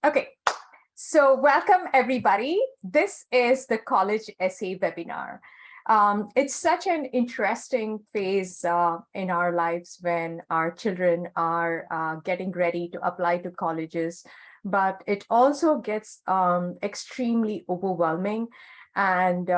Okay, so welcome everybody. This is the college essay webinar. It's such an interesting phase in our lives when our children are getting ready to apply to colleges, but it also gets extremely overwhelming. And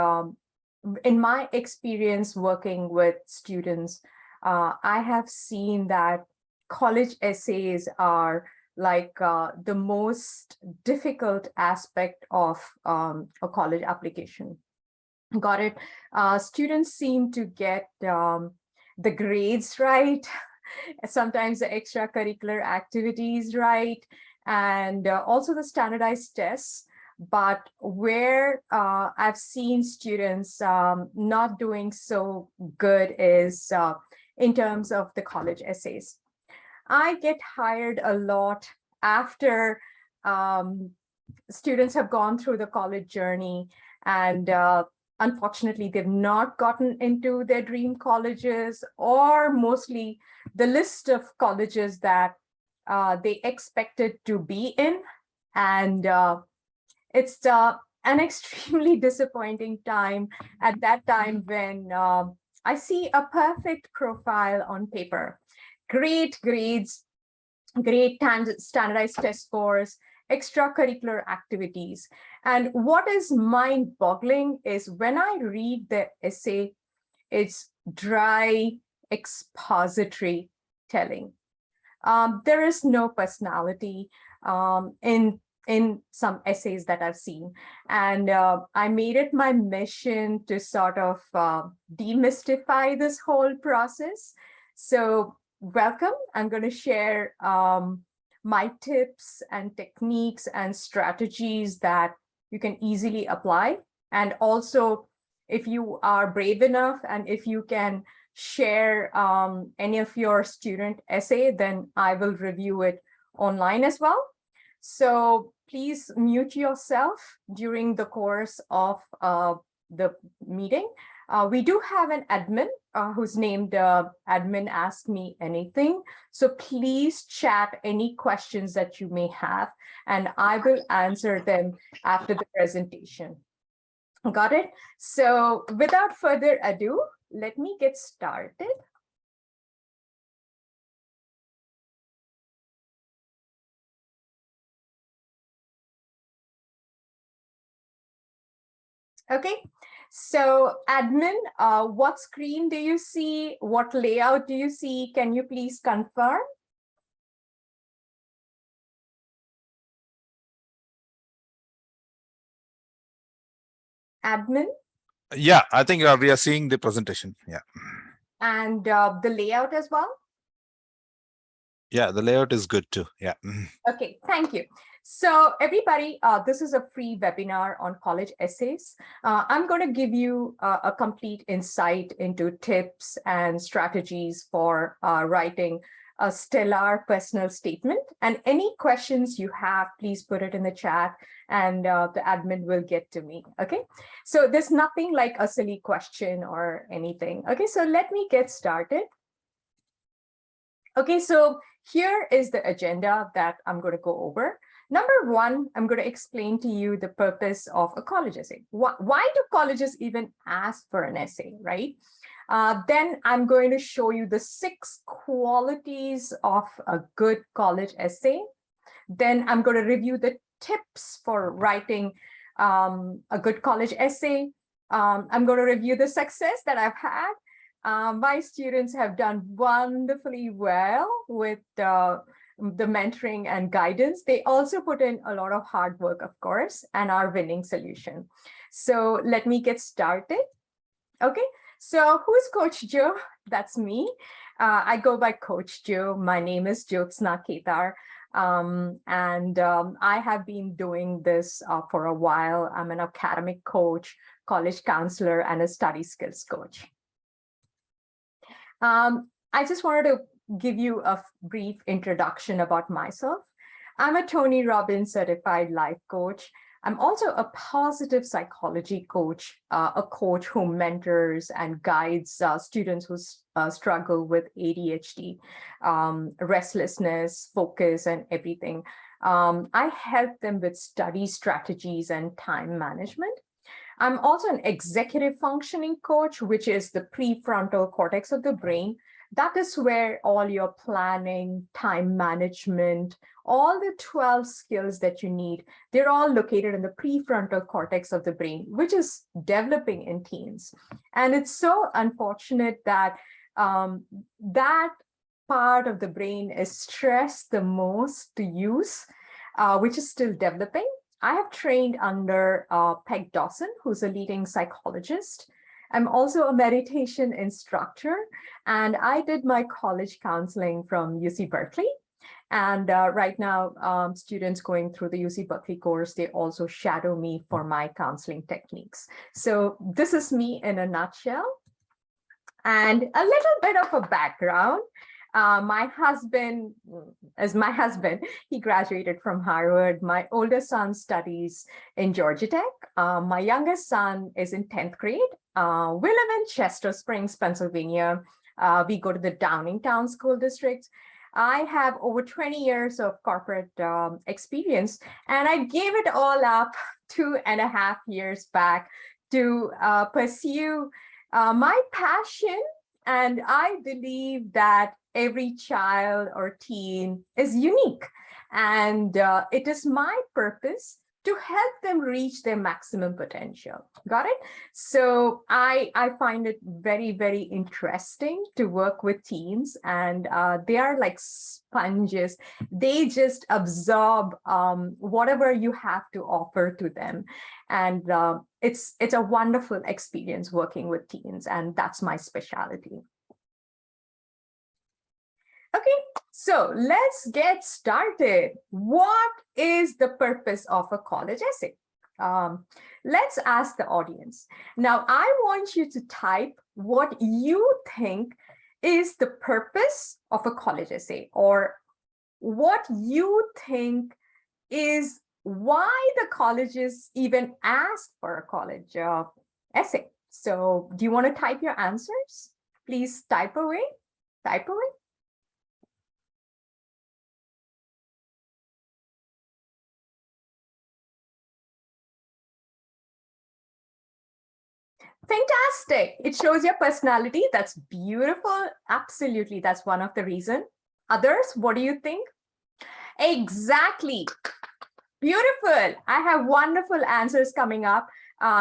in my experience working with students, I have seen that college essays are like the most difficult aspect of a college application. Got it? Students seem to get the grades right, sometimes the extracurricular activities right, and also the standardized tests. But where I've seen students not doing so good is in terms of the college essays. I get hired a lot after students have gone through the college journey, and unfortunately, they've not gotten into their dream colleges, or mostly the list of colleges that they expected to be in. And it's an extremely disappointing time at that time when I see a perfect profile on paper. Great grades, great standardized test scores, extracurricular activities. And what is mind-boggling is when I read the essay, it's dry expository telling. There is no personality in some essays that I've seen. And I made it my mission to sort of demystify this whole process. So welcome. I'm going to share my tips and techniques and strategies that you can easily apply. And also, if you are brave enough and if you can share any of your student essay, then I will review it online as well. So please mute yourself during the course of the meeting. We do have an admin who's named Admin Ask Me Anything. So please chat any questions that you may have, and I will answer them after the presentation. Got it? So without further ado, let me get started. Okay, so admin, what screen do you see? What layout do you see? Can you please confirm? Admin? Yeah, I think we are seeing the presentation. Yeah. And the layout as well? Yeah, the layout is good too. Yeah. Okay, thank you. So everybody, this is a free webinar on college essays. I'm going to give you a complete insight into tips and strategies for writing a stellar personal statement. And any questions you have, please put it in the chat and the admin will get to me. Okay, so there's nothing like a silly question or anything. Okay, so let me get started. Okay, so here is the agenda that I'm going to go over. Number one, I'm going to explain to you the purpose of a college essay. Why do colleges even ask for an essay, right? Then I'm going to show you the 6 qualities of a good college essay. Then I'm going to review the tips for writing a good college essay. I'm going to review the success that I've had. My students have done wonderfully well with the mentoring and guidance. They also put in a lot of hard work, of course, and our winning solution. So let me get started. Okay, so who's Coach Joe? That's me. I go by Coach Joe. My name is 𝐂𝐒𝐒. I have been doing this for a while. I'm an academic coach, college counselor, and a study skills coach. I just wanted to give you a brief introduction about myself. I'm a Tony Robbins certified life coach. I'm also a positive psychology coach, a coach who mentors and guides students who struggle with ADHD, restlessness, focus, and everything. I help them with study strategies and time management. I'm also an executive functioning coach, which is the prefrontal cortex of the brain. That is where all your planning, time management, all the 12 skills that you need, they're all located in the prefrontal cortex of the brain, which is developing in teens. And it's so unfortunate that that part of the brain is stressed the most to use, which is still developing. I have trained under Peg Dawson, who's a leading psychologist. I'm also a meditation instructor, and I did my college counseling from UC Berkeley. And right now, students going through the UC Berkeley course, they also shadow me for my counseling techniques. So this is me in a nutshell. And a little bit of a background. My husband, he graduated from Harvard. My oldest son studies in Georgia Tech. My youngest son is in 10th grade. We live in Chester Springs, Pennsylvania. We go to the Downingtown School District. I have over 20 years of corporate experience, and I gave it all up 2.5 years back to pursue my passion. And I believe that every child or teen is unique. And it is my purpose to help them reach their maximum potential. Got it? So I find it very, very interesting to work with teens, and they are like sponges. They just absorb whatever you have to offer to them. And it's a wonderful experience working with teens, and that's my specialty. Okay, so let's get started. What is the purpose of a college essay? Let's ask the audience. Now, I want you to type what you think is the purpose of a college essay, or what you think is why the colleges even ask for a college essay. So do you want to type your answers? Please type away, type away. Fantastic. It shows your personality. That's beautiful. Absolutely. That's one of the reasons. Others, what do you think? Exactly. Beautiful. I have wonderful answers coming up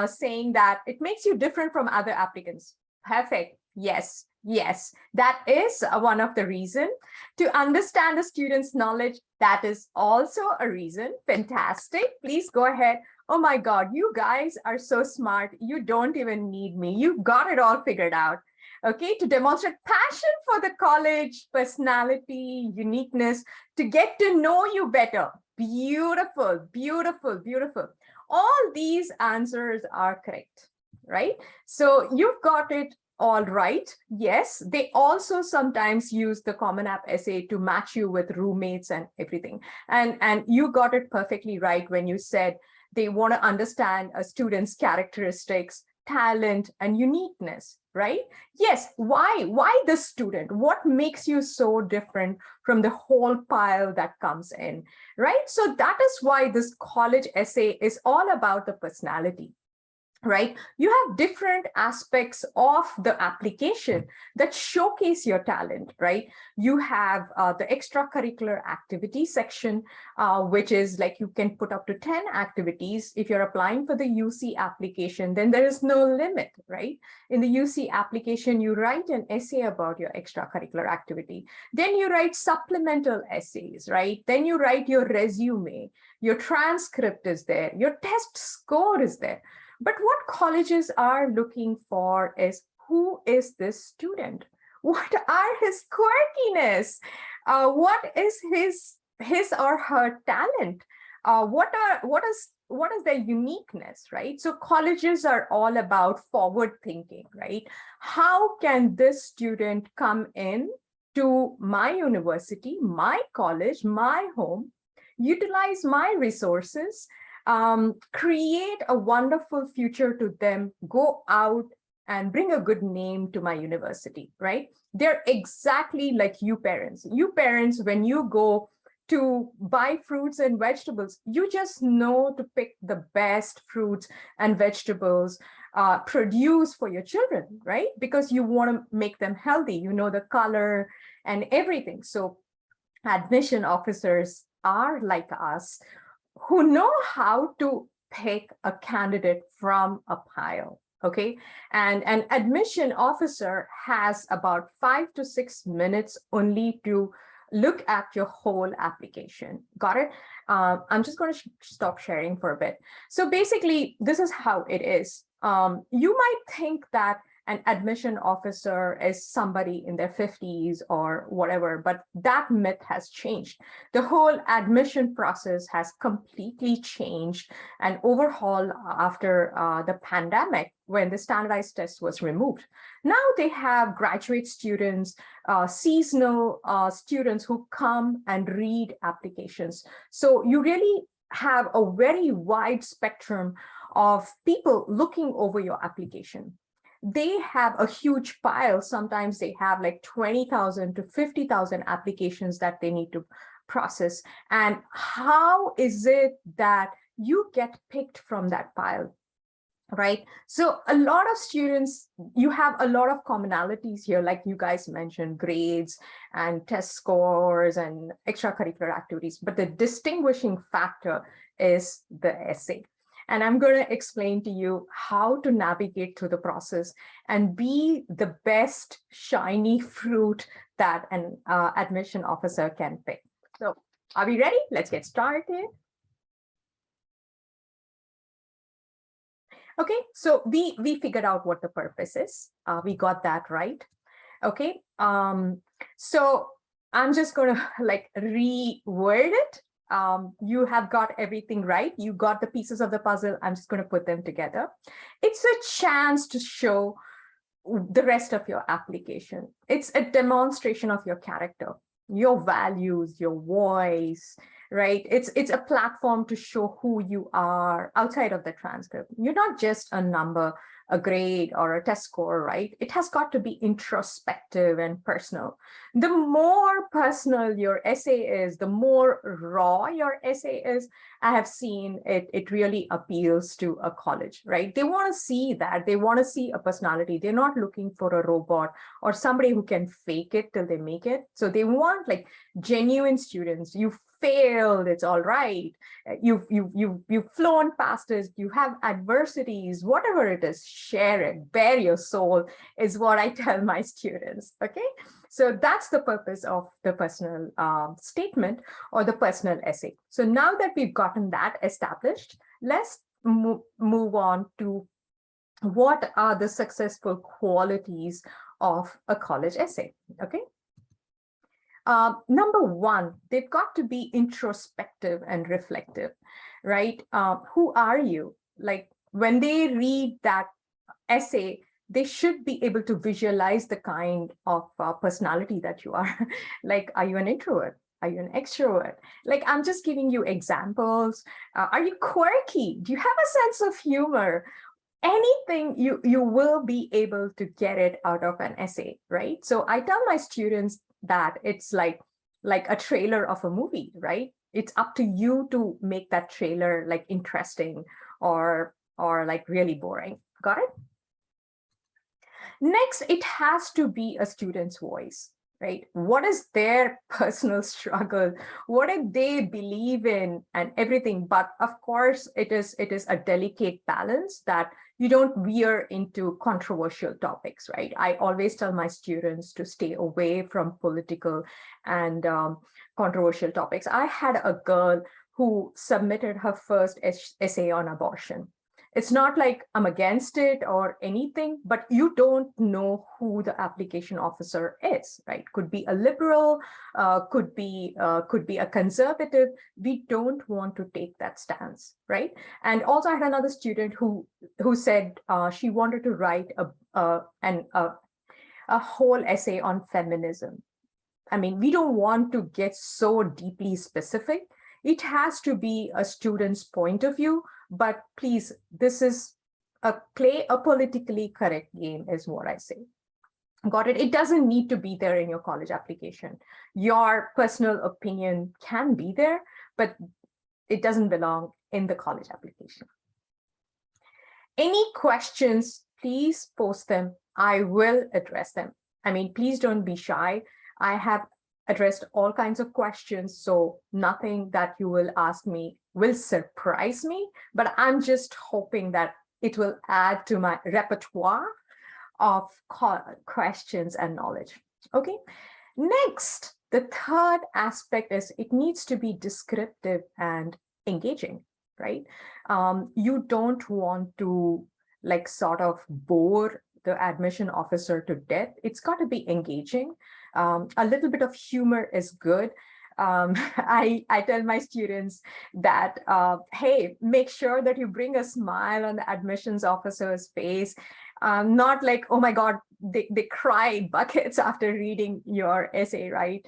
saying that it makes you different from other applicants. Perfect. Yes. Yes, that is one of the reasons. To understand the student's knowledge, that is also a reason. Fantastic. Please go ahead. Oh my God, you guys are so smart. You don't even need me. You got it all figured out. Okay, to demonstrate passion for the college, personality, uniqueness, to get to know you better. Beautiful, beautiful, beautiful. All these answers are correct, right? So you've got it all right. Yes, they also sometimes use the Common App essay to match you with roommates and everything. And you got it perfectly right when you said they want to understand a student's characteristics, talent, and uniqueness, right? Yes, why the student? What makes you so different from the whole pile that comes in, right? So that is why this college essay is all about the personality. Right? You have different aspects of the application that showcase your talent, right? You have the extracurricular activity section, which is like you can put up to 10 activities. If you're applying for the UC application, then there is no limit, right? In the UC application, you write an essay about your extracurricular activity. Then you write supplemental essays, right? Then you write your resume, your transcript is there, your test score is there. But what colleges are looking for is, who is this student? What are his quirkiness? What is his or her talent? What is their uniqueness, right? So colleges are all about forward thinking, right? How can this student come in to my university, my college, my home, utilize my resources, create a wonderful future to them, go out and bring a good name to my university, right? They're exactly like you parents. You parents, when you go to buy fruits and vegetables. You just know to pick the best fruits and vegetables produce for your children, right? Because you want to make them healthy. You know the color and everything. So admission officers are like us who know how to pick a candidate from a pile. Okay, and an admission officer has about 5 to 6 minutes only to look at your whole application. Got it? I'm just going to stop sharing for a bit. So basically, this is how it is. You might think that an admission officer is somebody in their 50s or whatever, but that myth has changed. The whole admission process has completely changed and overhauled after the pandemic, when the standardized test was removed. Now they have graduate students, seasonal students who come and read applications. So you really have a very wide spectrum of people looking over your application. They have a huge pile. Sometimes they have like 20,000 to 50,000 applications that they need to process. And how is it that you get picked from that pile? Right. So a lot of students, you have a lot of commonalities here, like you guys mentioned, grades and test scores and extracurricular activities. But the distinguishing factor is the essay. And I'm going to explain to you how to navigate through the process and be the best shiny fruit that an admission officer can pick. So are we ready? Let's get started. Okay, so we figured out what the purpose is. We got that right. Okay, so I'm just going to like reword it. You have got everything right. You got the pieces of the puzzle. I'm just going to put them together. It's a chance to show the rest of your application. It's a demonstration of your character, your values, your voice, right? It's a platform to show who you are outside of the transcript. You're not just a number, a grade, or a test score, right? It has got to be introspective and personal. The more personal your essay is, the more raw your essay is, I have seen it really appeals to a college, right? They want to see that. They want to see a personality. They're not looking for a robot or somebody who can fake it till they make it. So they want like genuine students. You failed, it's all right. You've flown past it, you have adversities, whatever it is, share it, bare your soul is what I tell my students. Okay, so that's the purpose of the personal statement or the personal essay. So now that we've gotten that established, let's move on to what are the successful qualities of a college essay. Okay. Number one, they've got to be introspective and reflective, right? Who are you? Like when they read that essay, they should be able to visualize the kind of personality that you are. Like, are you an introvert? Are you an extrovert? Like, I'm just giving you examples. Are you quirky? Do you have a sense of humor? Anything, you will be able to get it out of an essay, right? So I tell my students that it's like a trailer of a movie, right? It's up to you to make that trailer like interesting or like really boring. Got it? Next, it has to be a student's voice, right? What is their personal struggle? What do they believe in and everything? But of course, it is a delicate balance that you don't veer into controversial topics, right? I always tell my students to stay away from political and controversial topics. I had a girl who submitted her first essay on abortion. It's not like I'm against it or anything, but you don't know who the application officer is, right? Could be a liberal, could be a conservative. We don't want to take that stance, right? And also, I had another student who said she wanted to write a whole essay on feminism. I mean, we don't want to get so deeply specific. It has to be a student's point of view. But please, this is play a politically correct game is what I say. Got it? It doesn't need to be there in your college application. Your personal opinion can be there, but it doesn't belong in the college application. Any questions, please post them. I will address them. I mean, please don't be shy. I have addressed all kinds of questions, so nothing that you will ask me will surprise me, but I'm just hoping that it will add to my repertoire of questions and knowledge. Okay, next, the third aspect is it needs to be descriptive and engaging, right? You don't want to like sort of bore the admission officer to death. It's got to be engaging. A little bit of humor is good. I tell my students that, hey, make sure that you bring a smile on the admissions officer's face. Not like, oh my God, they cry buckets after reading your essay, right?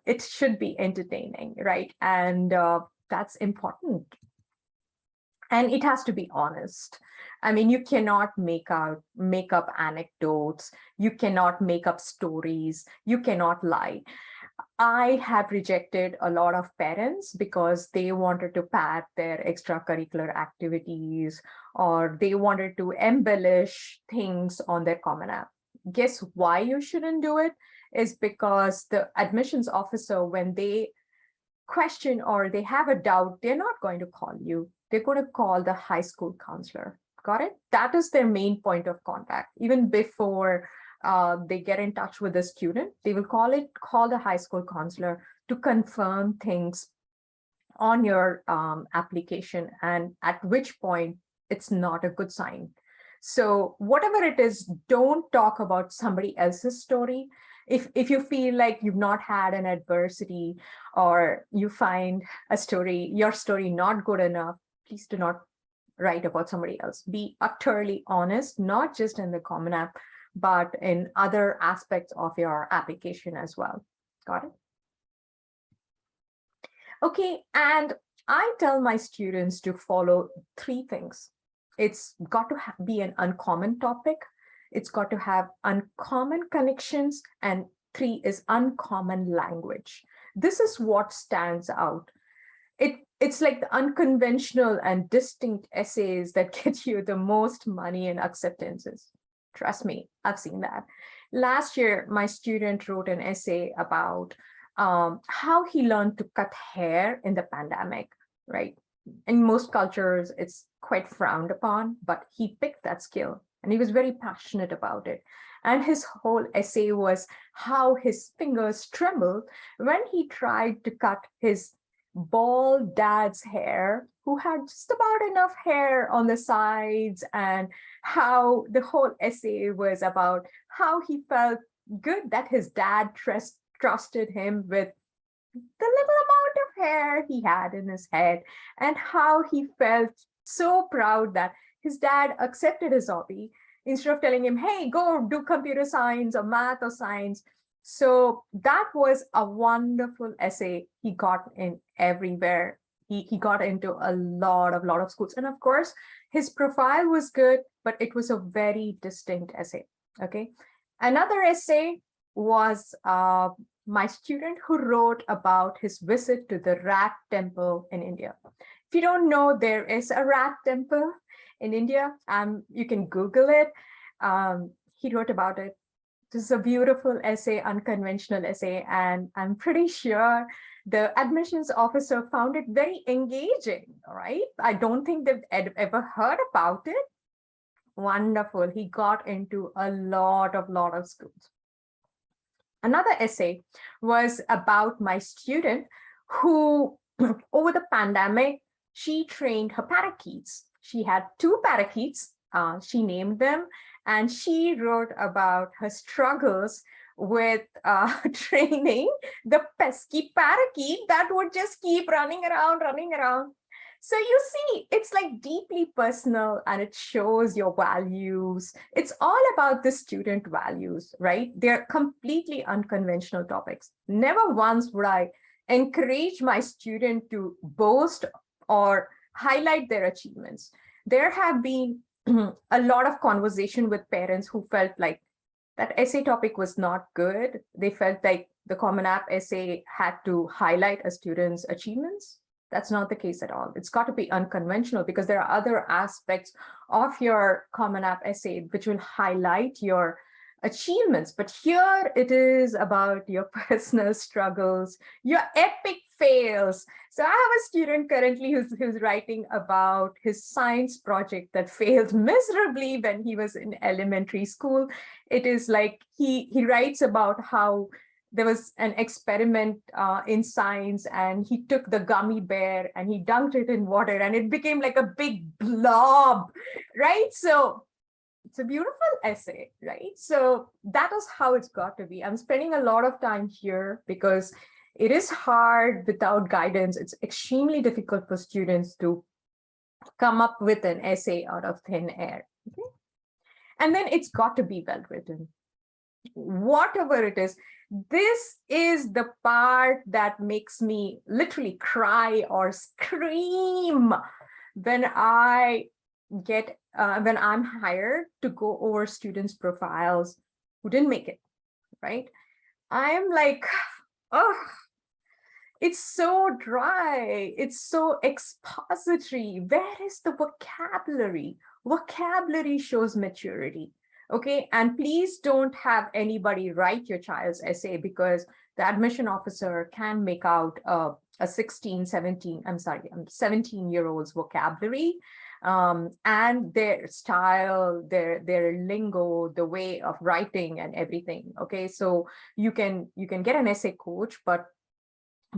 It should be entertaining, right? And that's important. And it has to be honest. I mean, you cannot make up anecdotes. You cannot make up stories. You cannot lie. I have rejected a lot of parents because they wanted to pad their extracurricular activities or they wanted to embellish things on their Common App. Guess why you shouldn't do it? Is because the admissions officer, when they question or they have a doubt, they're not going to call you. They're going to call the high school counselor. Got it? That is their main point of contact. Even before they get in touch with the student, they will call the high school counselor to confirm things on your application, and at which point it's not a good sign. So whatever it is, don't talk about somebody else's story. If you feel like you've not had an adversity or you find your story not good enough, please do not write about somebody else. Be utterly honest, not just in the Common App, but in other aspects of your application as well. Got it? Okay, and I tell my students to follow 3 things. It's got to be an uncommon topic. It's got to have uncommon connections, and 3 is uncommon language. This is what stands out. It's like the unconventional and distinct essays that get you the most money and acceptances. Trust me, I've seen that. Last year, my student wrote an essay about how he learned to cut hair in the pandemic, right? In most cultures, it's quite frowned upon, but he picked that skill and he was very passionate about it. And his whole essay was how his fingers trembled when he tried to cut his bald dad's hair, who had just about enough hair on the sides, and how the whole essay was about how he felt good that his dad trusted him with the little amount of hair he had in his head, and how he felt so proud that his dad accepted his hobby instead of telling him, hey, go do computer science or math or science. So that was a wonderful essay. He got in everywhere. He got into a lot of schools. And of course, his profile was good, but it was a very distinct essay. Okay. Another essay was my student who wrote about his visit to the rat temple in India. If you don't know, there is a rat temple in India. You can Google it. He wrote about it. This is a beautiful essay, unconventional essay, and I'm pretty sure the admissions officer found it very engaging, all right? I don't think they've ever heard about it. Wonderful. He got into a lot of schools. Another essay was about my student who, over the pandemic, she trained her parakeets. She had 2 parakeets. She named them, and she wrote about her struggles with training the pesky parakeet that would just keep running around. So you see, it's like deeply personal and it shows your values. It's all about the student values, right? They're completely unconventional topics. Never once would I encourage my student to boast or highlight their achievements. There have been a lot of conversation with parents who felt like that essay topic was not good. They felt like the Common App essay had to highlight a student's achievements. That's not the case at all. It's got to be unconventional because there are other aspects of your Common App essay which will highlight your achievements. But here it is about your personal struggles, your epic fails. So I have a student currently who's writing about his science project that failed miserably when he was in elementary school. It is like he writes about how there was an experiment in science, and he took the gummy bear and he dunked it in water and it became like a big blob, right? So it's a beautiful essay, right? So that is how it's got to be. I'm spending a lot of time here because it is hard without guidance. It's extremely difficult for students to come up with an essay out of thin air. Okay? And then it's got to be well written. Whatever it is, this is the part that makes me literally cry or scream when when I'm hired to go over students' profiles who didn't make it, right? I'm like, oh, it's so dry. It's so expository. Where is the vocabulary? Vocabulary shows maturity. Okay, and please don't have anybody write your child's essay because the admission officer can make out a 17-year-old's vocabulary and their style, their lingo, the way of writing and everything. Okay, so you can get an essay coach, but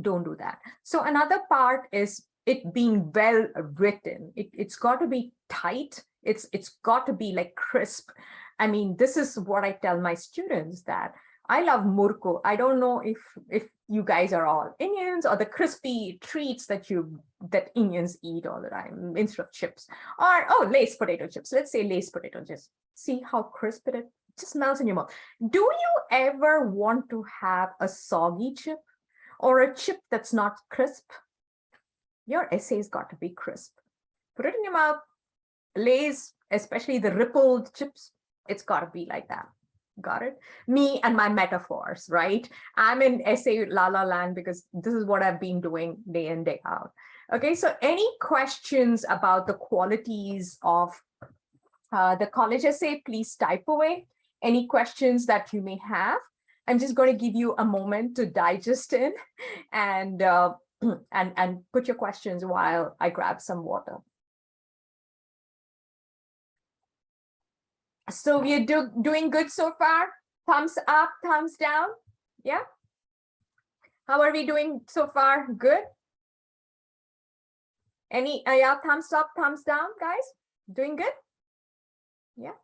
don't do that. So another part is it being well written. It's got to be tight. It's got to be like crisp. I mean, this is what I tell my students, that I love murko. I don't know if you guys are all Indians, or the crispy treats that Indians eat all the time instead of chips, or Lay's potato chips. Let's say Lay's potato chips. See how crisp it is? It just melts in your mouth. Do you ever want to have a soggy chip or a chip that's not crisp? Your essay's got to be crisp. Put it in your mouth. Lay's, especially the rippled chips, it's got to be like that. Got it? Me and my metaphors, right? I'm in essay la la land because this is what I've been doing day in, day out. Okay, so any questions about the qualities of the college essay, please type away. Any questions that you may have. I'm just going to give you a moment to digest in and put your questions while I grab some water. So we're doing good so far? Thumbs up, thumbs down? Yeah? How are we doing so far? Good? Any, yeah, thumbs up, thumbs down, guys? Doing good? Yeah?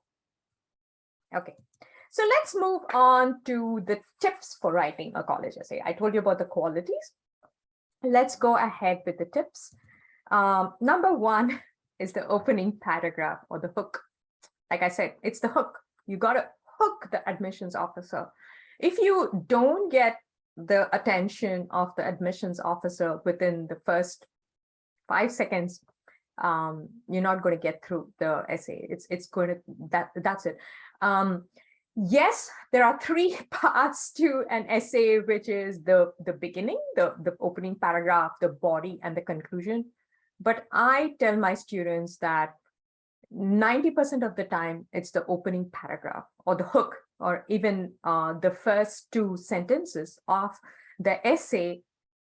Okay. So let's move on to the tips for writing a college essay. I told you about the qualities. Let's go ahead with the tips. Number one is the opening paragraph or the hook. Like I said, it's the hook. You got to hook the admissions officer. If you don't get the attention of the admissions officer within the first 5 seconds, you're not going to get through the essay. It's going to, that's it. Yes, there are 3 parts to an essay, which is the beginning, the opening paragraph, the body, and the conclusion. But I tell my students that 90% of the time, it's the opening paragraph or the hook, or even the first 2 sentences of the essay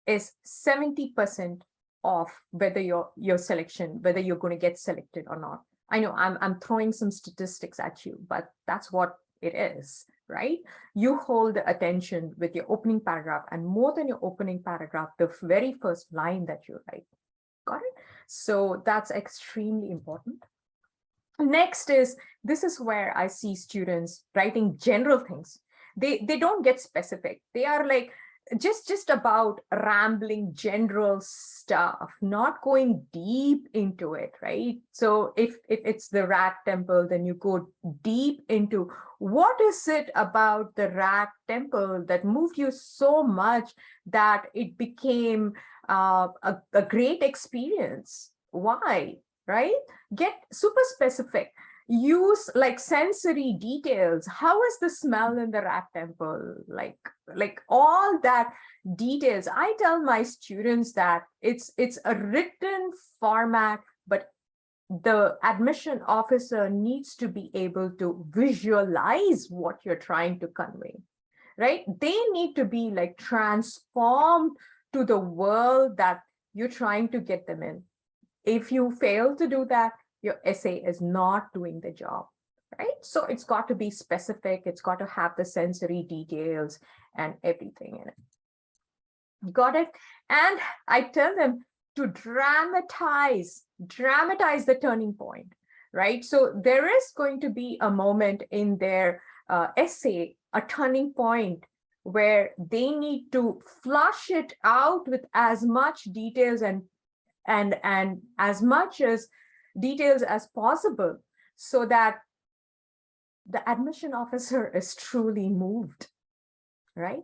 is 70% of whether your selection, whether you're going to get selected or not. I know I'm throwing some statistics at you, but that's what it is, right? You hold the attention with your opening paragraph, and more than your opening paragraph, the very first line that you write. Got it? So that's extremely important. Next is, this is where I see students writing general things. They don't get specific. They are like just about rambling general stuff, not going deep into it, right? So if it's the Rat Temple, then you go deep into what is it about the Rat Temple that moved you so much that it became a great experience. Why? Right? Get super specific. use like sensory details. How is the smell in the rat temple? Like all that details. I tell my students that it's a written format, but the admission officer needs to be able to visualize what you're trying to convey, right? They need to be like transformed to the world that you're trying to get them in. If you fail to do that, your essay is not doing the job, right? So it's got to be specific. It's got to have the sensory details and everything in it. Got it? And I tell them to dramatize the turning point, right? So there is going to be a moment in their essay, a turning point where they need to flush it out with as much details and as much as details as possible, so that the admission officer is truly moved, right?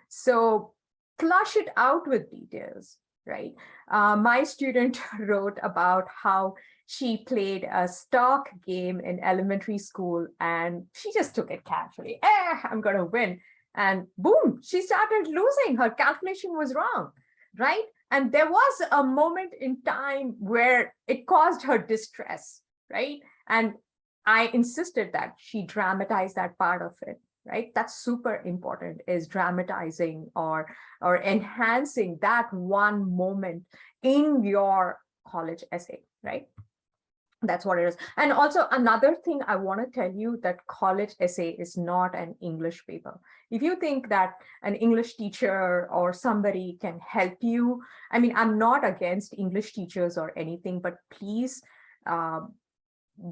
So flush it out with details, right? My student wrote about how she played a stock game in elementary school and she just took it casually. I'm gonna win. And boom, she started losing. Her calculation was wrong, right? And there was a moment in time where it caused her distress, right? And I insisted that she dramatize that part of it, right? That's super important, is dramatizing or enhancing that one moment in your college essay, right? That's what it is. And also another thing I want to tell you, that college essay is not an English paper. If you think that an English teacher or somebody can help you, I mean, I'm not against English teachers or anything, but please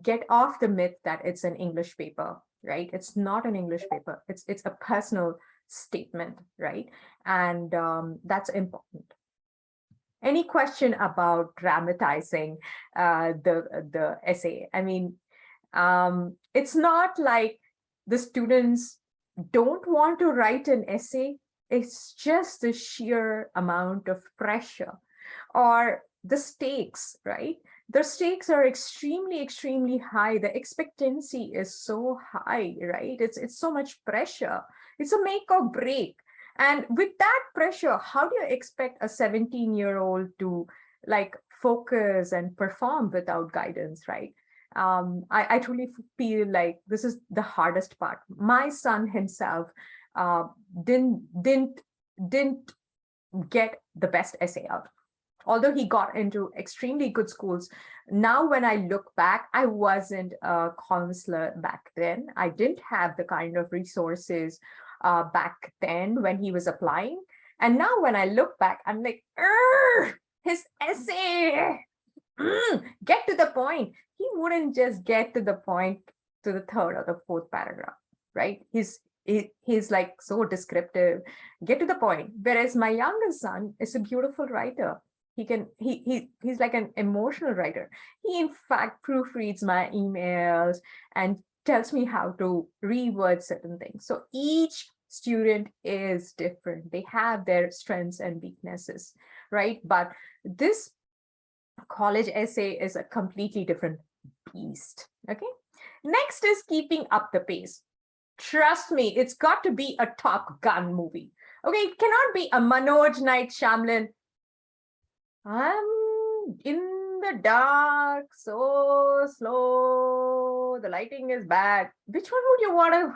get off the myth that it's an English paper, right? It's not an English paper. It's a personal statement, right? And that's important. Any question about dramatizing the essay? I mean, it's not like the students don't want to write an essay. It's just the sheer amount of pressure or the stakes, right? The stakes are extremely, extremely high. The expectancy is so high, right? It's so much pressure. It's a make or break. And with that pressure, how do you expect a 17-year-old to like focus and perform without guidance, right? I truly feel like this is the hardest part. My son himself didn't get the best essay out, although he got into extremely good schools. Now, when I look back, I wasn't a counselor back then. I didn't have the kind of resources back then when he was applying. And now when I look back, I'm like, his essay, get to the point. He wouldn't just get to the point to the third or the fourth paragraph, right? He's like so descriptive, get to the point. Whereas my younger son is a beautiful writer. He's like an emotional writer. He in fact proofreads my emails and tells me how to reword certain things. So each student is different. They have their strengths and weaknesses, right? But this college essay is a completely different beast, okay? Next is keeping up the pace. Trust me, it's got to be a Top Gun movie. Okay, it cannot be a Manoj Night Shyamalan. I'm in the dark, so slow, the lighting is bad. Which one would you want to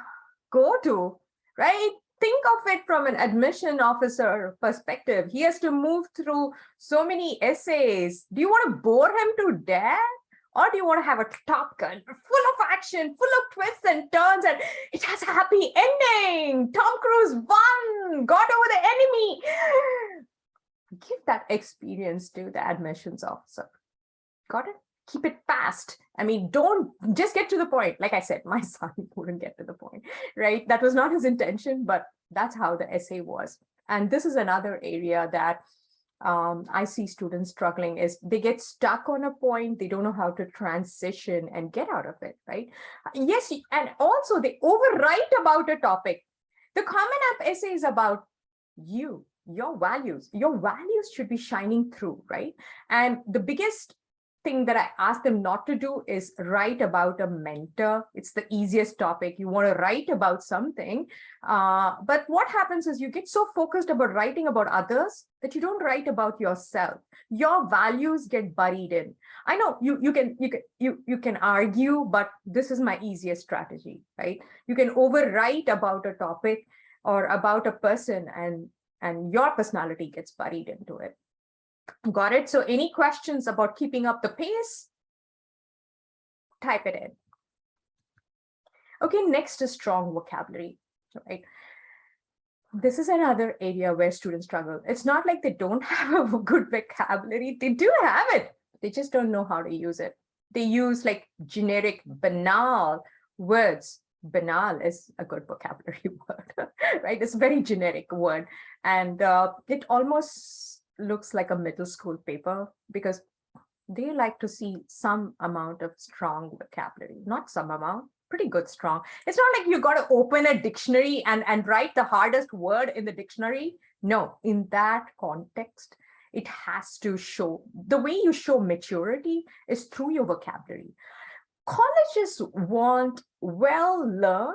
go to, right? Think of it from an admission officer perspective. He has to move through so many essays. Do you want to bore him to death? Or do you want to have a Top Gun full of action, full of twists and turns, and it has a happy ending? Tom Cruise won, got over the enemy. Give that experience to the admissions officer. Got it? Keep it fast. I mean, don't just get to the point. Like I said, my son wouldn't get to the point, right? That was not his intention, but that's how the essay was. And this is another area that I see students struggling, is they get stuck on a point. They don't know how to transition and get out of it, right? Yes, and also they overwrite about a topic. The Common App essay is about you, your values. Your values should be shining through, right? And the biggest thing that I ask them not to do is write about a mentor. It's the easiest topic. You want to write about something. But what happens is you get so focused about writing about others that you don't write about yourself. Your values get buried in. I know you can argue, but this is my easiest strategy, right? You can overwrite about a topic or about a person, and your personality gets buried into it. Got it? So any questions about keeping up the pace? Type it in. Okay, next is strong vocabulary, right? This is another area where students struggle. It's not like they don't have a good vocabulary. They do have it. They just don't know how to use it. They use like generic, banal words. Banal is a good vocabulary word, right? It's a very generic word. And it almost looks like a middle school paper because they like to see some amount of strong vocabulary, not some amount, pretty good strong. It's not like you got to open a dictionary and write the hardest word in the dictionary. No, in that context, it has to show, the way you show maturity is through your vocabulary. Colleges want well-learned,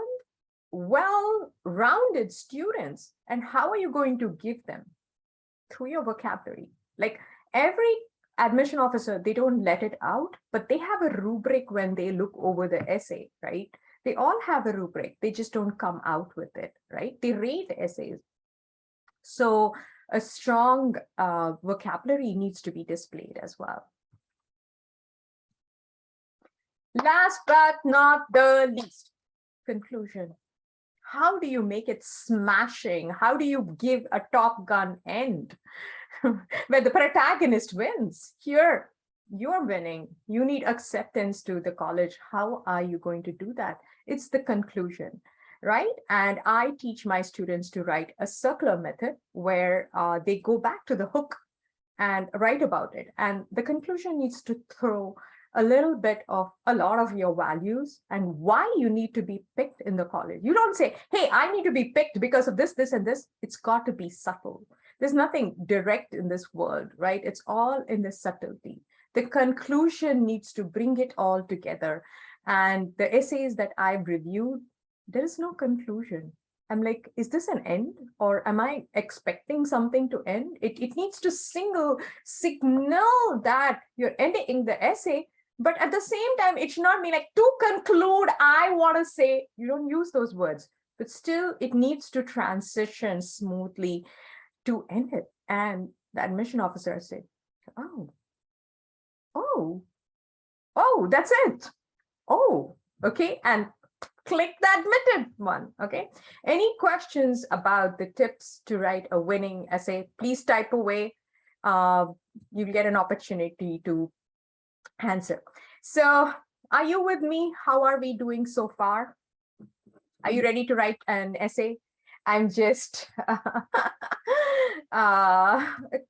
well-rounded students. And how are you going to give them? Through your vocabulary. Like every admission officer, they don't let it out, but they have a rubric when they look over the essay, right? They all have a rubric. They just don't come out with it, right? They rate essays. So a strong vocabulary needs to be displayed as well. Last but not the least, conclusion. How do you make it smashing? How do you give a Top Gun end where the protagonist wins? Here, you're winning. You need acceptance to the college. How are you going to do that? It's the conclusion, right? And I teach my students to write a circular method where they go back to the hook and write about it. And the conclusion needs to throw a little bit of a lot of your values and why you need to be picked in the college. You don't say, hey, I need to be picked because of this, this, and this. It's got to be subtle. There's nothing direct in this world, right? It's all in the subtlety. The conclusion needs to bring it all together. And the essays that I've reviewed, there is no conclusion. I'm like, is this an end or am I expecting something to end? It needs to signal that you're ending the essay. But at the same time, it should not be like, to conclude, I want to say, you don't use those words, but still it needs to transition smoothly to end it. And the admission officer said, oh, that's it. Oh, okay. And click the admitted one. Okay. Any questions about the tips to write a winning essay? Please type away. You'll get an opportunity to answer. So are you with me? How are we doing so far? Are you ready to write an essay? I'm just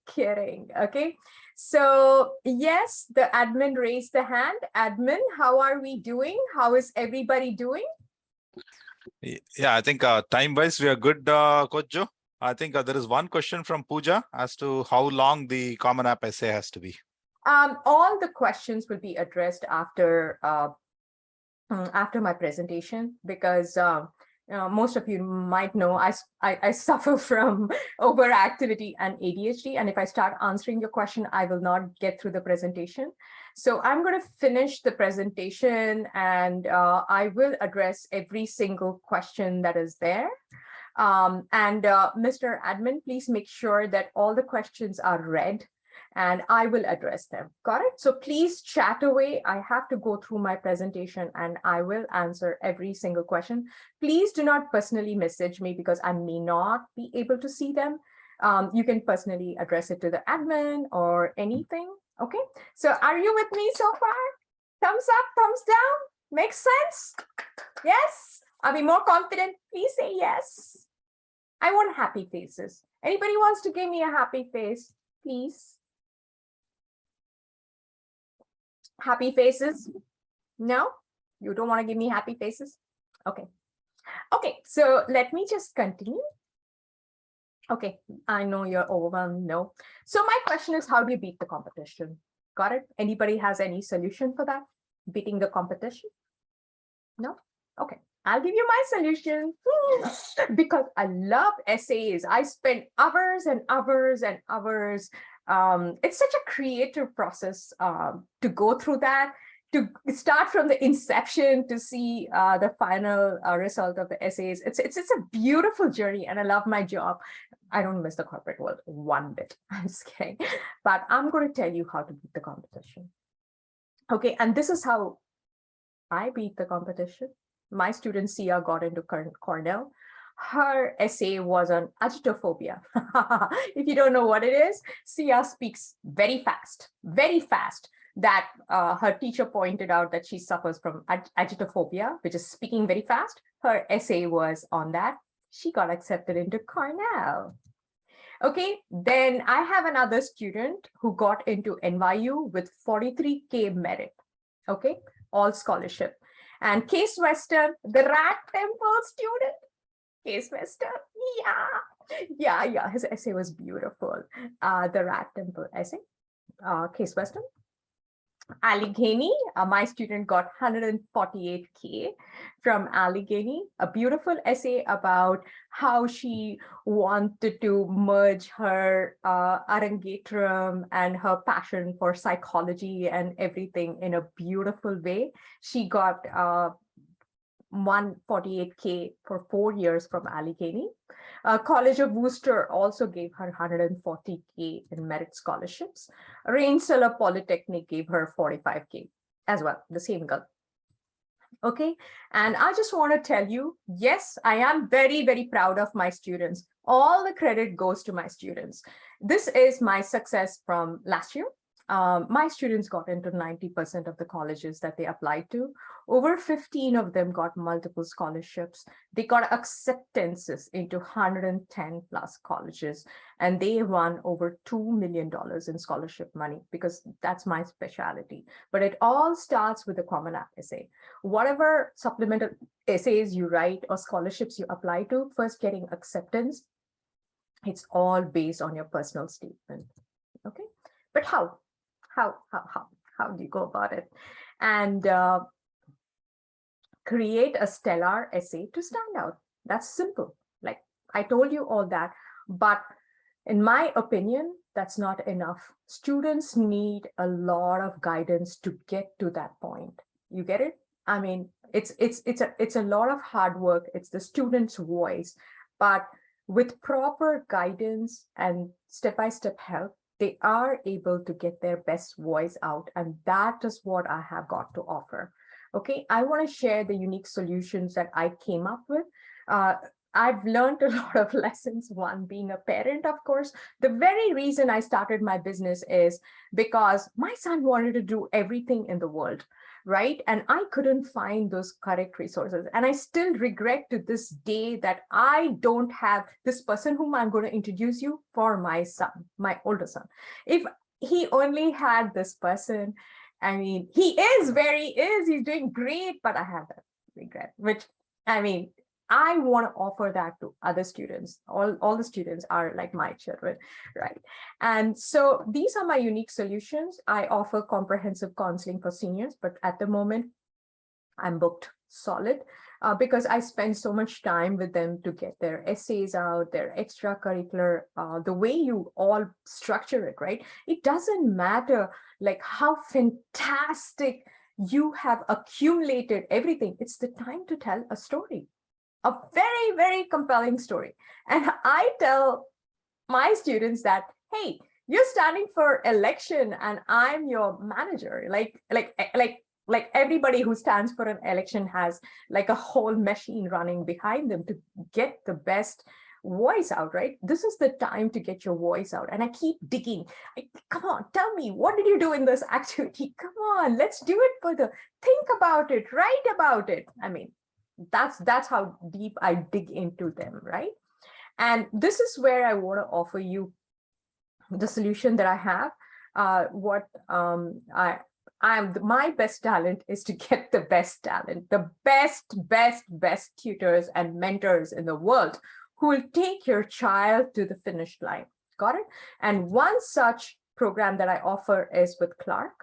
kidding. Okay. So yes, the admin raised the hand. Admin, how are we doing? How is everybody doing? Yeah, I think time-wise we are good, Coach Joe. I think there is one question from Pooja as to how long the Common App essay has to be. All the questions will be addressed after my presentation, because most of you might know I suffer from overactivity and ADHD, and if I start answering your question, I will not get through the presentation. So I'm going to finish the presentation and I will address every single question that is there. Mr. Admin, please make sure that all the questions are read and I will address them. Got it? So please chat away. I have to go through my presentation and I will answer every single question. Please do not personally message me because I may not be able to see them. You can personally address it to the admin or anything. Okay. So are you with me so far? Thumbs up, thumbs down. Makes sense? Yes? Are we more confident? Please say yes. I want happy faces. Anybody wants to give me a happy face? Please. Happy faces? No? You don't want to give me happy faces? Okay. Okay, so let me just continue. Okay, I know you're overwhelmed. No. So my question is, how do you beat the competition? Got it? Anybody has any solution for that? Beating the competition? No? Okay. I'll give you my solution because I love essays. I spend hours and hours and hours. It's such a creative process to go through that, to start from the inception to see the final result of the essays. It's a beautiful journey, and I love my job. I don't miss the corporate world one bit. I'm just kidding. But I'm going to tell you how to beat the competition. Okay, and this is how I beat the competition. My student Sia got into Cornell. Her essay was on agitophobia. If you don't know what it is, Sia speaks very fast, that her teacher pointed out that she suffers from agitophobia, which is speaking very fast. Her essay was on that. She got accepted into Cornell. Okay, then I have another student who got into NYU with 43K merit. Okay, all scholarship. And Case Western, the Rat Temple student, Case Western, yeah, his essay was beautiful. The Rat Temple essay, Case Western. Allegheny, my student got 148K from Allegheny, a beautiful essay about how she wanted to merge her Arangetram and her passion for psychology and everything in a beautiful way. She got 148K for 4 years from Allegheny. College of Worcester also gave her 140K in merit scholarships. Rensselaer Polytechnic gave her 45K as well, the same girl. Okay, and I just want to tell you, yes, I am very, very proud of my students. All the credit goes to my students. This is my success from last year. My students got into 90% of the colleges that they applied to. Over 15 of them got multiple scholarships. They got acceptances into 110 plus colleges, and they won over $2 million in scholarship money, because that's my specialty. But it all starts with the Common App essay. Whatever supplemental essays you write or scholarships you apply to, first getting acceptance, it's all based on your personal statement. Okay, but how do you go about it? And create a stellar essay to stand out. That's simple. Like I told you all that, but in my opinion, that's not enough. Students need a lot of guidance to get to that point. You get it? I mean, it's a lot of hard work. It's the student's voice, but with proper guidance and step-by-step help, they are able to get their best voice out. And that is what I have got to offer. Okay, I want to share the unique solutions that I came up with. I've learned a lot of lessons, one being a parent, of course. The very reason I started my business is because my son wanted to do everything in the world, right? And I couldn't find those correct resources. And I still regret to this day that I don't have this person whom I'm going to introduce you for my son, my older son. If he only had this person, I mean, he is where he is, he's doing great, but I have that regret, which, I mean, I want to offer that to other students. All the students are like my children, right? And so these are my unique solutions. I offer comprehensive counseling for seniors, but at the moment, I'm booked solid because I spend so much time with them to get their essays out, their extracurricular, the way you all structure it, right? It doesn't matter like how fantastic you have accumulated everything. It's the time to tell a story. A very, very compelling story. And I tell my students that, hey, you're standing for election and I'm your manager. Like everybody who stands for an election has like a whole machine running behind them to get the best voice out, right? This is the time to get your voice out. And I keep digging. Come on, tell me, what did you do in this activity? Come on, let's do it further. Think about it, write about it. I mean, that's how deep I dig into them, right? And this is where I want to offer you the solution that I have. My best talent is to get the best talent, the best tutors and mentors in the world who will take your child to the finish line. Got it? And one such program that I offer is with Clark.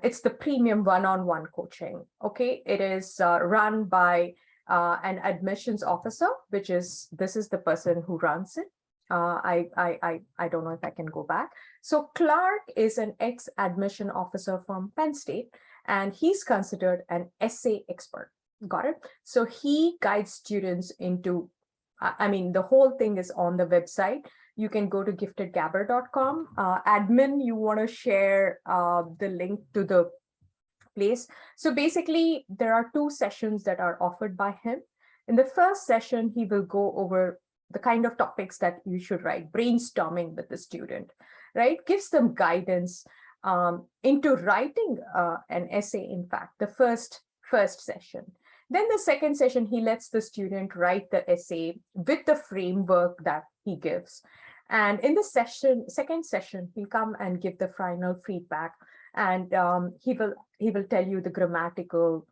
It's the premium one-on-one coaching. Okay, it is run by an admissions officer, this is the person who runs it. I don't know if I can go back. So Clark is an ex-admission officer from Penn State, and he's considered an essay expert. Got it? So he guides students into, I mean, the whole thing is on the website. You can go to giftedgabber.com. Admin, you want to share the link to the place. So basically, there are 2 sessions that are offered by him. In the first session, he will go over the kind of topics that you should write, brainstorming with the student, right? Gives them guidance into writing an essay, in fact, the first session. Then the second session, he lets the student write the essay with the framework that he gives. And in the second session, he'll come and give the final feedback, and he will tell you the grammatical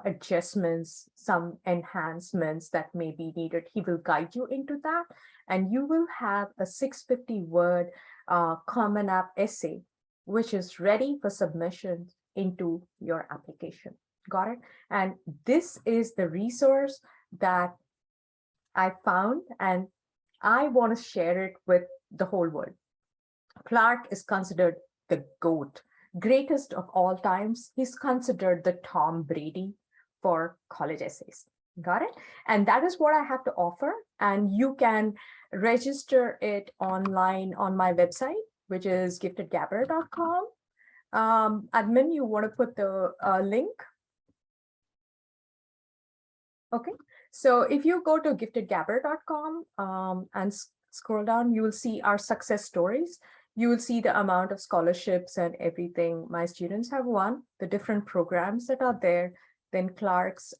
adjustments, some enhancements that may be needed. He will guide you into that, and you will have a 650-word Common App essay, which is ready for submission into your application. Got it? And this is the resource that I found, and I want to share it with the whole world. Clark is considered the GOAT, greatest of all times. He's considered the Tom Brady for college essays. Got it? And that is what I have to offer. And you can register it online on my website, which is giftedgabber.com. Admin, you want to put the link? Okay, so if you go to giftedgabber.com and scroll down, you will see our success stories. You will see the amount of scholarships and everything my students have won, the different programs that are there. Then Clark's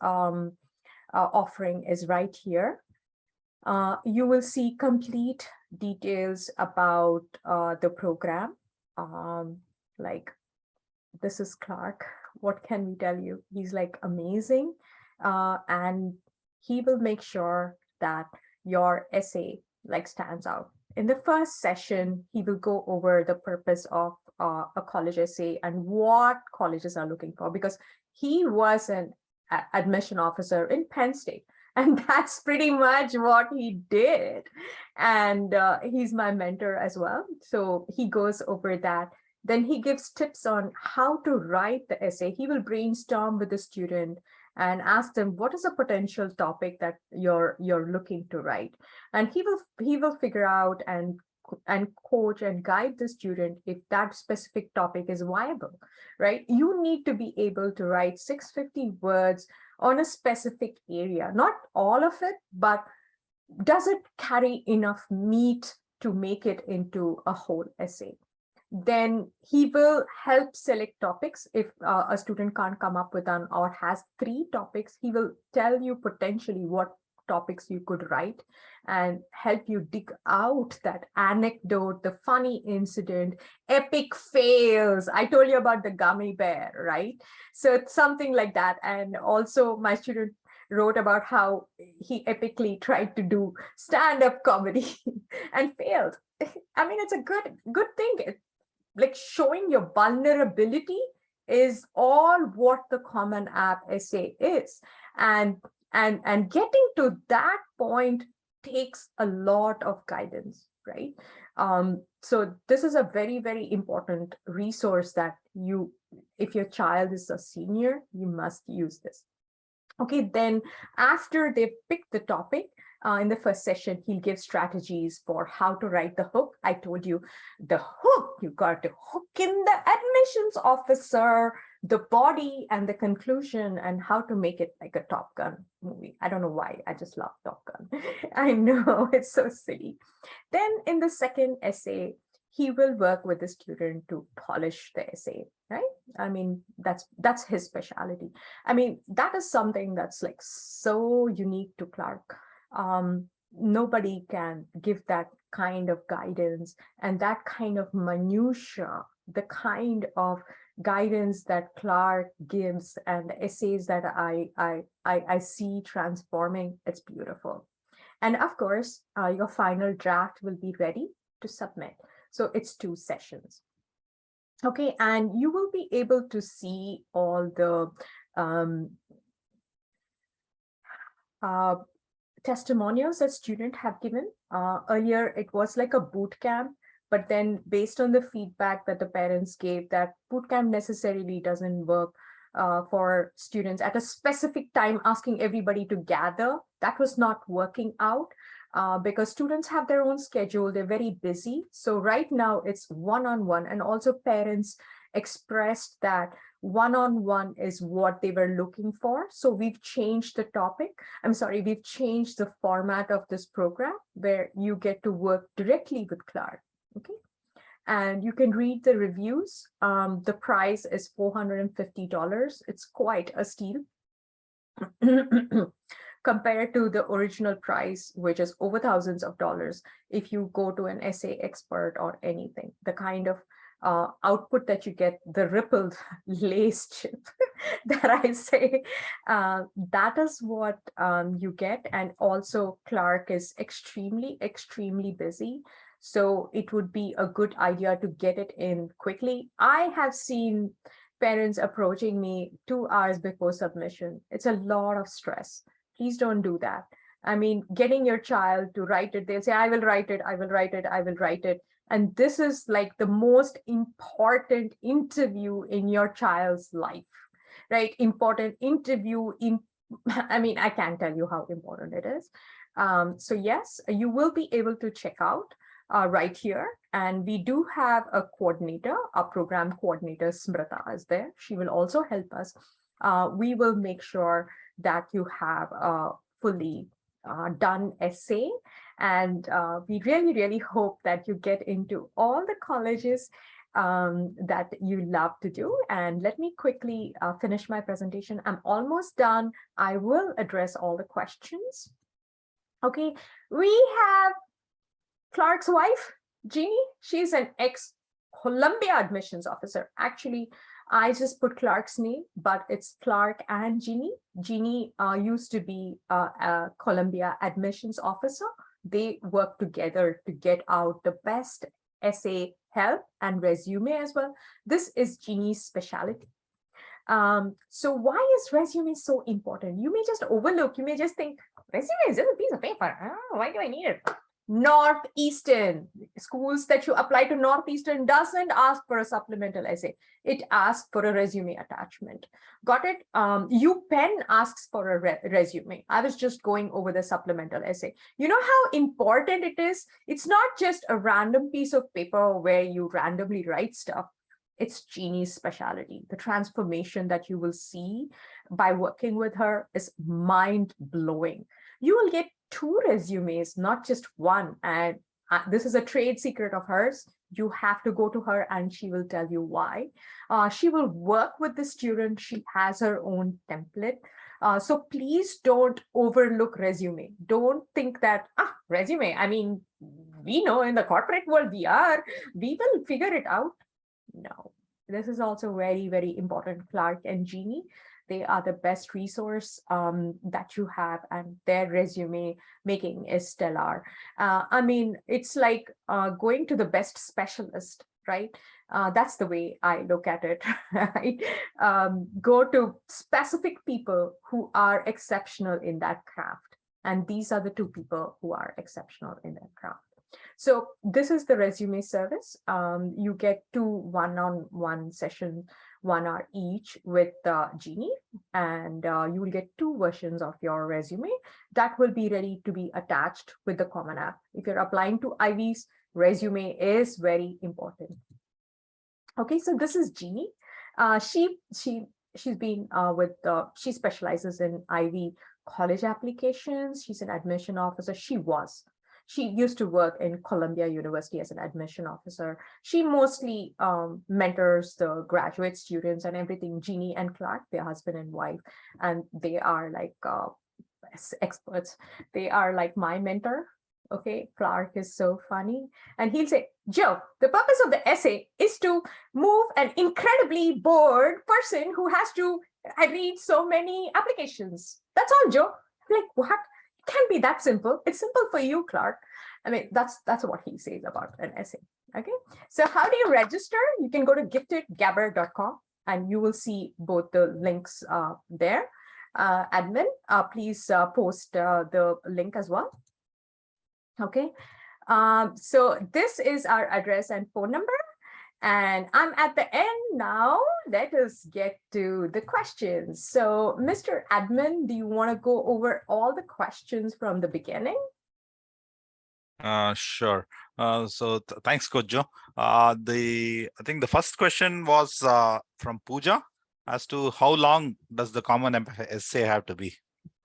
offering is right here. You will see complete details about the program. Like, this is Clark. What can we tell you? He's like amazing. And he will make sure that your essay like stands out. In the first session, he will go over the purpose of a college essay and what colleges are looking for, because he was an admission officer in Penn State, and that's pretty much what he did. And he's my mentor as well. So he goes over that. Then he gives tips on how to write the essay. He will brainstorm with the student and ask them, what is a potential topic that you're looking to write? And he will figure out and coach and guide the student if that specific topic is viable, right? You need to be able to write 650 words on a specific area, not all of it, but does it carry enough meat to make it into a whole essay? Then he will help select topics. If a student can't come up with one or has 3 topics, he will tell you potentially what topics you could write and help you dig out that anecdote, the funny incident, epic fails. I told you about the gummy bear, right? So it's something like that. And also my student wrote about how he epically tried to do stand-up comedy and failed. I mean, it's a good thing. Like, showing your vulnerability is all what the Common App essay is. And getting to that point takes a lot of guidance, right? So this is a very, very important resource that if your child is a senior, you must use this. Okay, then after they've picked the topic, in the first session, he'll give strategies for how to write the hook. I told you the hook, you got to hook in the admissions officer, the body, and the conclusion, and how to make it like a Top Gun movie. I don't know why, I just love Top Gun. I know, it's so silly. Then in the second essay, he will work with the student to polish the essay, right? I mean, that's his specialty. I mean, that is something that's like so unique to Clark. Nobody can give that kind of guidance and that kind of minutia, the kind of guidance that Clark gives and the essays that I see transforming. It's beautiful. And of course, your final draft will be ready to submit. So it's 2 sessions. Okay, and you will be able to see all the testimonials that students have given. Earlier, it was like a boot camp, but then based on the feedback that the parents gave, that boot camp necessarily doesn't work for students at a specific time, asking everybody to gather. That was not working out because students have their own schedule. They're very busy. So right now it's one-on-one, and also parents expressed that one-on-one is what they were looking for. So we've changed the topic. We've changed the format of this program where you get to work directly with Clark. Okay. And you can read the reviews. The price is $450. It's quite a steal compared to the original price, which is over thousands of dollars. If you go to an essay expert or anything, the kind of output that you get, the rippled lace chip that I say, that is what you get. And also Clark is extremely, extremely busy. So it would be a good idea to get it in quickly. I have seen parents approaching me 2 hours before submission. It's a lot of stress. Please don't do that. I mean, getting your child to write it, they'll say, I will write it, I will write it, I will write it. And this is like the most important interview in your child's life, right? Important interview in, I can't tell you how important it is. So yes, you will be able to check out right here. And we do have a coordinator, a program coordinator, Smrita is there. She will also help us. We will make sure that you have a fully done essay. And we really, really hope that you get into all the colleges that you love to do. And let me quickly finish my presentation. I'm almost done. I will address all the questions. Okay, we have Clark's wife, Jeannie. She's an ex-Columbia admissions officer. Actually, I just put Clark's name, but it's Clark and Jeannie. Jeannie used to be a Columbia admissions officer. They work together to get out the best essay help and resume as well. This is Jeannie's specialty. So why is resume so important? You may just overlook, you may just think, resume is just a piece of paper. Oh, why do I need it? Northeastern schools that you apply to Northeastern doesn't ask for a supplemental essay. It asks for a resume attachment. Got it? UPenn asks for a resume. I was just going over the supplemental essay. You know how important it is? It's not just a random piece of paper where you randomly write stuff. It's Jeannie's specialty. The transformation that you will see by working with her is mind-blowing. You will get 2 resumes, not just one. And this is a trade secret of hers. You have to go to her and she will tell you why. She will work with the student. She has her own template. So please don't overlook resume. Don't think that, resume, we know in the corporate world we will figure it out. No, this is also very, very important. Clark and Jeannie, they are the best resource that you have, and their resume making is stellar. It's like going to the best specialist, right? That's the way I look at it, right? Go to specific people who are exceptional in that craft. And these are the 2 people who are exceptional in that craft. So this is the resume service. You get 2 one-on-one sessions, 1 hour each with Jeannie, and you will get 2 versions of your resume that will be ready to be attached with the Common App. If you're applying to Ivies, resume is very important. Okay, so this is Jeannie. She's been she specializes in Ivy college applications. She's an admission officer. She used to work in Columbia University as an admission officer. She mostly mentors the graduate students and everything. Jeannie and Clark, they're husband and wife, and they are like experts. They are like my mentor. Okay, Clark is so funny. And he'll say, Joe, the purpose of the essay is to move an incredibly bored person who has to read so many applications. That's all, Joe. I'm like, what? Can't be that simple. It's simple for you, Clark. That's what he says about an essay. Okay, so how do you register? You can go to giftedgabber.com and you will see both the links there. Admin, please post the link as well. Okay, so this is our address and phone number. And I'm at the end now. Let us get to the questions. So, Mr. Admin, do you want to go over all the questions from the beginning? Sure. So thanks, Coach Joe. I think the first question was from Pooja as to how long does the common essay have to be?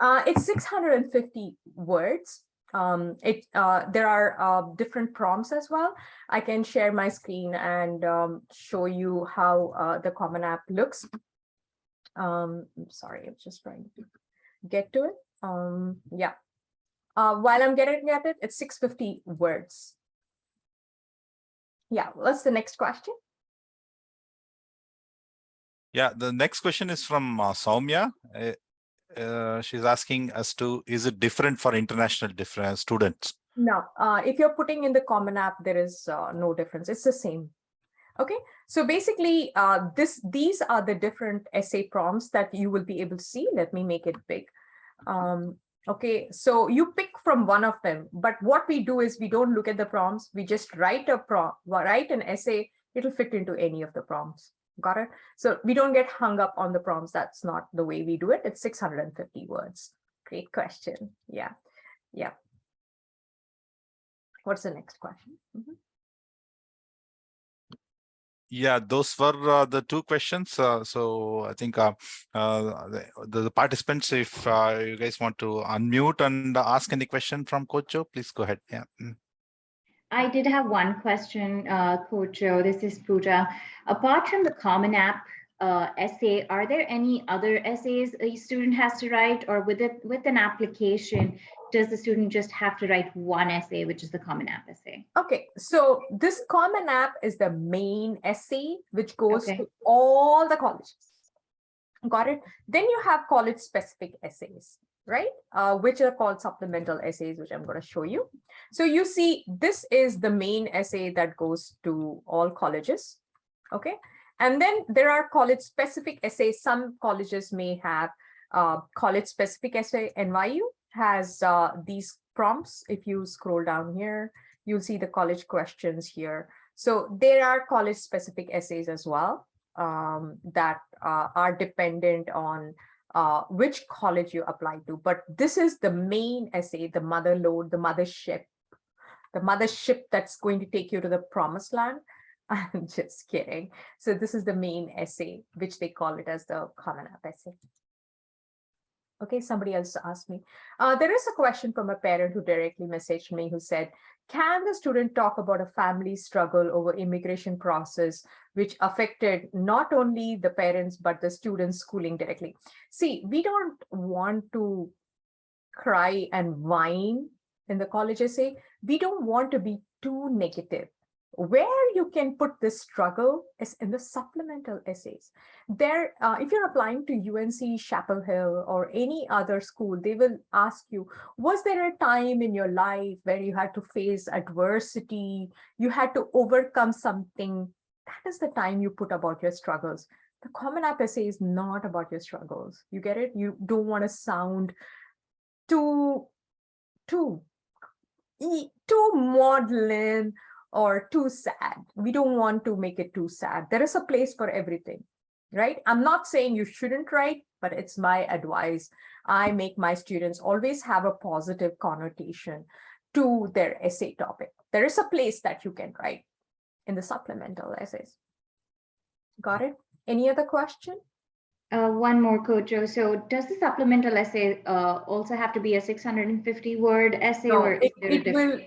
It's 650 words. There are different prompts as well. I can share my screen and show you how the Common App looks. Sorry, I'm just trying to get to it. Yeah. While I'm getting at it, it's 650 words. Yeah, what's the next question? Yeah, the next question is from Soumya. She's asking as to, is it different for international students? No, if you're putting in the Common App, there is no difference. It's the same. Okay, so basically, these are the different essay prompts that you will be able to see. Let me make it big. Okay, so you pick from one of them, but what we do is we don't look at the prompts. We just write an essay. It'll fit into any of the prompts. Got it? So we don't get hung up on the prompts. That's not the way we do it. It's 650 words. Great question. Yeah. Yeah. What's the next question? Mm-hmm. Yeah, those were the two questions. So I think the participants, if you guys want to unmute and ask any question from Coach Joe, please go ahead. Yeah. I did have one question, Coach Joe. This is Pooja. Apart from the Common App essay, are there any other essays a student has to write, or with an application, does the student just have to write one essay, which is the Common App essay? Okay, so this Common App is the main essay, which goes to all the colleges. Got it? Then you have college-specific essays, right? Which are called supplemental essays, which I'm going to show you. So you see, this is the main essay that goes to all colleges. Okay, and then there are college-specific essays. Some colleges may have college-specific essay. NYU has these prompts. If you scroll down here, you'll see the college questions here. So there are college-specific essays as well that are dependent on which college you apply to. But this is the main essay, the mother load, the mothership that's going to take you to the promised land. I'm just kidding. So this is the main essay, which they call it as the Common App essay. Okay, somebody else asked me. There is a question from a parent who directly messaged me who said, can the student talk about a family struggle over immigration process, which affected not only the parents, but the students' schooling directly? See, we don't want to cry and whine in the college essay. We don't want to be too negative. Where you can put this struggle is in the supplemental essays. There, if you're applying to UNC Chapel Hill or any other school, they will ask you, was there a time in your life where you had to face adversity, you had to overcome something? That is the time you put about your struggles. The Common App essay is not about your struggles. You get it? You don't want to sound too maudlin or too sad. We don't want to make it too sad. There is a place for everything, right? I'm not saying you shouldn't write, but it's my advice. I make my students always have a positive connotation to their essay topic. There is a place that you can write in the supplemental essays. Got it? Any other question? One more, Coach Joe. So does the supplemental essay also have to be a 650-word essay? No, or it will.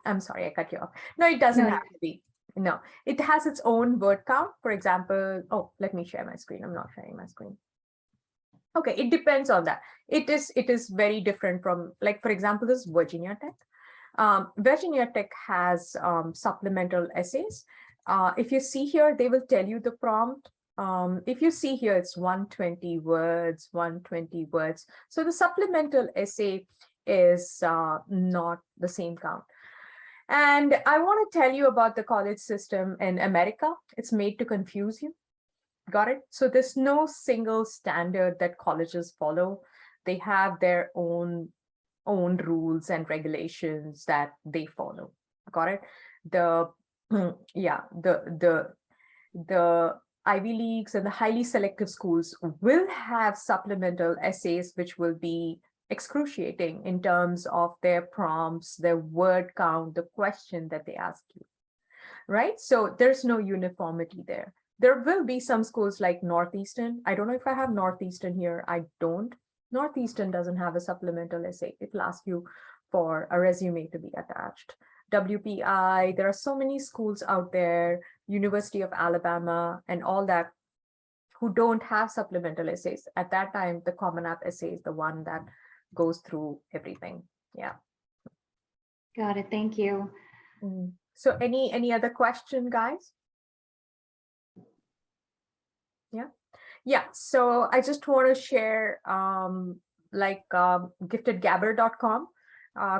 I'm sorry, I cut you off. No, it doesn't have to be. No, it has its own word count. For example, oh, let me share my screen. I'm not sharing my screen. Okay, it depends on that. It is very different from, like, for example, this Virginia Tech. Virginia Tech has supplemental essays. If you see here, they will tell you the prompt. If you see here, it's 120 words, 120 words. So the supplemental essay is not the same count. And I want to tell you about the college system in America. It's made to confuse you. Got it? So there's no single standard that colleges follow. They have their own rules and regulations that they follow. Got it? The yeah, the Ivy Leagues and the highly selective schools will have supplemental essays which will be excruciating in terms of their prompts, their word count, the question that they ask you, right? So there's no uniformity there. There will be some schools like Northeastern. I don't know if I have Northeastern here. I don't. Northeastern doesn't have a supplemental essay. It'll ask you for a resume to be attached. WPI, there are so many schools out there, University of Alabama and all that, who don't have supplemental essays. At that time, the Common App essay is the one that goes through everything. Yeah. Got it. Thank you. So any other question, guys? Yeah, so I just want to share giftedgabber.com.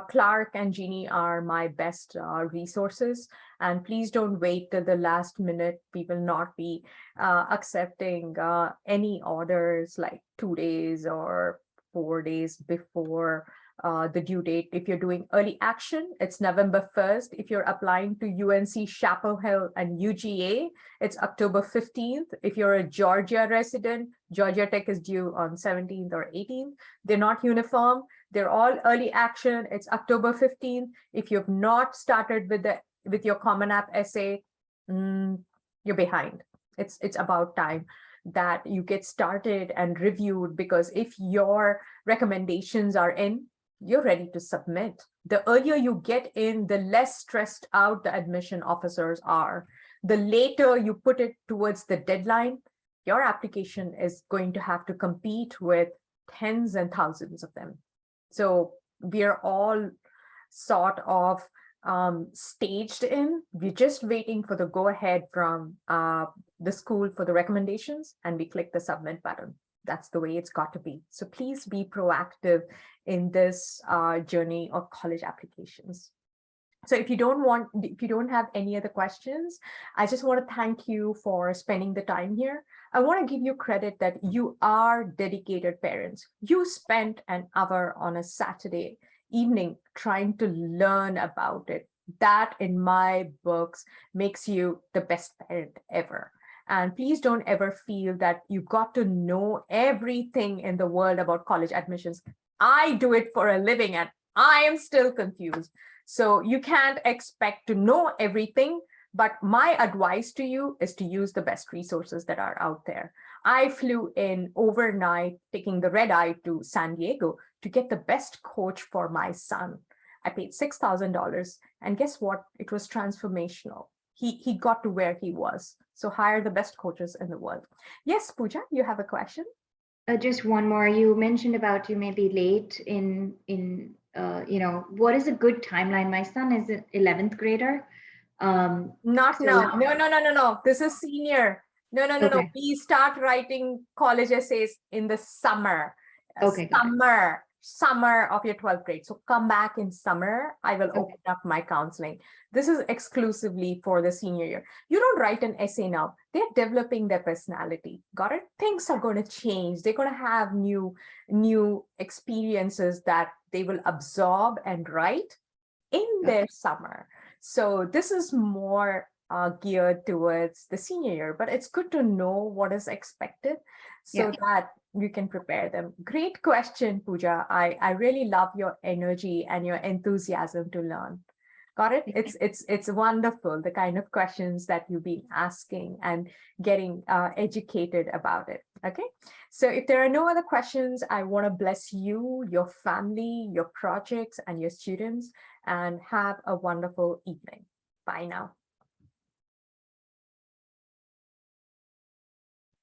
Clark and Jeannie are my best resources, and please don't wait till the last minute. We will not be accepting any orders like 2 days or 4 days before the due date. If you're doing early action, it's November 1st. If you're applying to UNC Chapel Hill and UGA, it's October 15th. If you're a Georgia resident, Georgia Tech is due on 17th or 18th. They're not uniform. They're all early action. It's October 15th. If you've not started with your Common App essay, you're behind. It's about time that you get started and reviewed, because if your recommendations are in, you're ready to submit. The earlier you get in, the less stressed out the admission officers are. The later you put it towards the deadline, your application is going to have to compete with tens and thousands of them. So we are all sort of staged in. We're just waiting for the go ahead from the school for the recommendations, and we click the submit button. That's the way it's got to be. So please be proactive in this journey of college applications. So if you don't have any other questions, I just want to thank you for spending the time here. I want to give you credit that you are dedicated parents. You spent an hour on a Saturday evening trying to learn about it. That, in my books, makes you the best parent ever. And please don't ever feel that you got to know everything in the world about college admissions. I do it for a living and I am still confused. So you can't expect to know everything, but my advice to you is to use the best resources that are out there. I flew in overnight, taking the red eye to San Diego to get the best coach for my son. I paid $6,000, and guess what? It was transformational. He got to where he was. So hire the best coaches in the world. Yes, Pooja, you have a question? Just one more. You mentioned about you may be late in what is a good timeline? My son is an 11th grader. Not now. No. This is senior. No. Okay. We start writing college essays in the summer. Okay. Summer of your 12th grade. So come back in summer. I will open up my counseling. This is exclusively for the senior year. You don't write an essay now. They're developing their personality. Got it? Things are going to change. They're going to have new experiences that they will absorb and write in their summer. So this is more geared towards the senior year, but it's good to know what is expected so that you can prepare them. Great question, Pooja. I really love your energy and your enthusiasm to learn. Got it? It's wonderful, the kind of questions that you've been asking and getting educated about it. Okay, so if there are no other questions, I want to bless you, your family, your projects, and your students, and have a wonderful evening. Bye now.